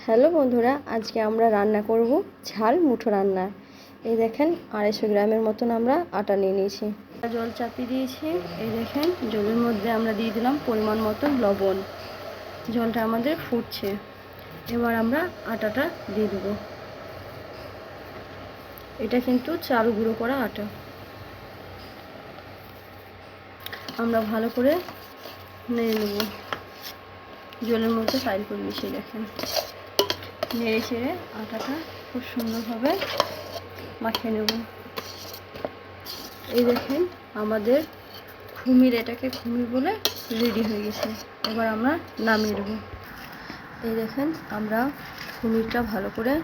Hello বন্ধুরা, আজকে আমরা রান্না করব ঝাল মুঠো রান্না। এই দেখেন 250 গ্রামের মতন আমরা আটা নিয়ে নিয়েছি। জল চাপিয়ে দিয়েছি। এই দেখেন জলের মধ্যে আমরা দিয়ে দিলাম পরিমাণ মতো লবণ। জলটা আমাদের ফুটছে। এবার আমরা আটাটা দিয়ে দেবো। এটা কিন্তু চাল গুঁড়ো করা আটা। আমরা ভালো করে নেড়ে নেব। জলের মধ্যে ফাইল করে মিশিয়ে দেখেন, নেড়ে চেড়ে আটাটা খুব সুন্দরভাবে মাখিয়ে নেব। এই দেখেন আমাদের খুমির, এটাকে খুমির বলে, রেডি হয়ে গেছে। এবার আমরা নামিয়ে নেব। এই দেখেন আমরা খুমিরটা ভালো করে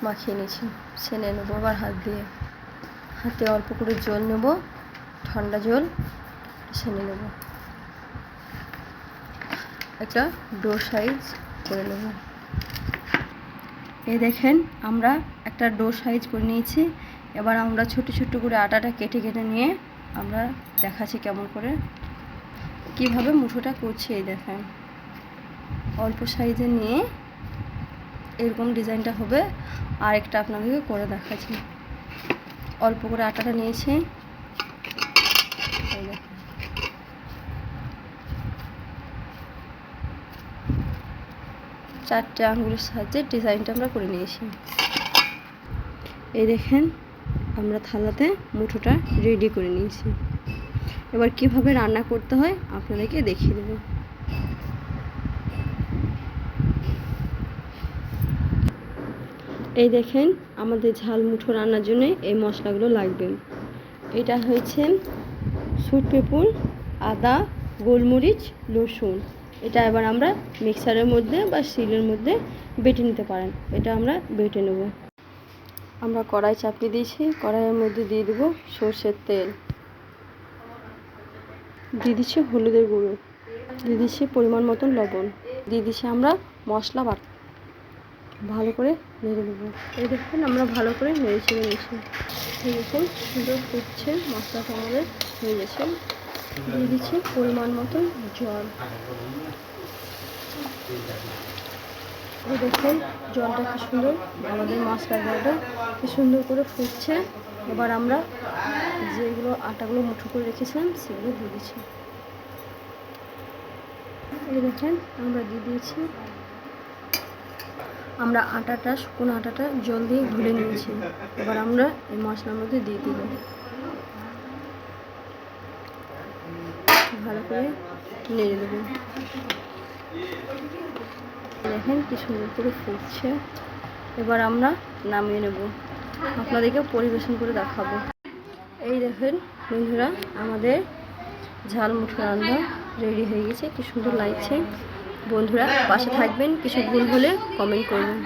মাখিয়ে নিয়েছি। ছেনে নেবো আবার হাত দিয়ে। হাতে অল্প করে জল নেব, ঠান্ডা জল, ছেনে নেব। একটা ডো সাইজ করে নেব। এই দেখেন আমরা একটা ডো সাইজ করে নিয়েছি। এবার আমরা ছোট ছোট করে আটাটা কেটে কেটে নিয়ে আমরা দেখাচ্ছি কেমন করে কিভাবে মুঠোটা করছি। এই দেখেন অল্প সাইজে নিয়ে এরকম ডিজাইনটা হবে। আর একটা আপনাদেরকে করে দেখাচ্ছি। অল্প করে আটাটা নিয়েছি। এই দেখেন চারটে আঙুলের সাহায্যে ডিজাইনটা আমরা করে নিয়েছি। এই দেখেন আমরা থালাতে মুঠোটা রেডি করে নিয়েছি। এবার কিভাবে রান্না করতে হয় আপনাদেরকে দেখিয়ে দেব। এই দেখেন আমাদের ঝাল মুঠো রান্নার জন্য এই মশলাগুলো লাগবে। এটা হয়েছে সুট পেঁপল, আদা, গোলমরিচ, রসুন। এটা এবার আমরা মিক্সারের মধ্যে বা শিলের মধ্যে বেটে নিতে পারেন। এটা আমরা বেটে নেব। আমরা কড়াই চাপিয়ে দিয়েছি। কড়াইয়ের মধ্যে দিয়ে দেব সরষের তেল, দিয়ে দিচ্ছি হলুদের গুঁড়ো, দিয়ে দিচ্ছি পরিমাণ মতন লবণ, দিয়ে দিচ্ছি আমরা মশলা বাটা। ভালো করে নেড়ে দেবো। এই দেখুন আমরা ভালো করে নেড়ে ছেড়ে নিয়েছি। এই দেখুন সুন্দর ফুটছে, মশলাটা আমাদের হয়ে গেছে। দিয়ে দিচ্ছি পরিমাণ মতন জল। এই দেখুন জলটা কি সুন্দর, আমাদের মশলাটা কি সুন্দর করে ফুটছে। এবার আমরা যেগুলো আটাগুলো মুঠো করে রেখেছিলাম সেগুলো দিয়ে দিচ্ছি। এই দেখেন আমরা দিয়ে দিয়েছি। আমরা আটাটা, শুকনো আটাটা জল দিয়ে গুলে নিয়েছি। এবার আমরা এই মশলার মধ্যে দিয়ে দিব। ভালো করে নেড়ে দেবো। দেখেন কি সুন্দর করে ফুটছে। এবার আমরা নামিয়ে নেব, আপনাদেরকে পরিবেশন করে দেখাবো। এই দেখেন বন্ধুরা আমাদের ঝাল মুঠো রান্না রেডি হয়ে গেছে। কি সুন্দর লাগছে। বন্ধুরা পাশে থাকবেন, কিছু ভুল হলে কমেন্ট করবেন।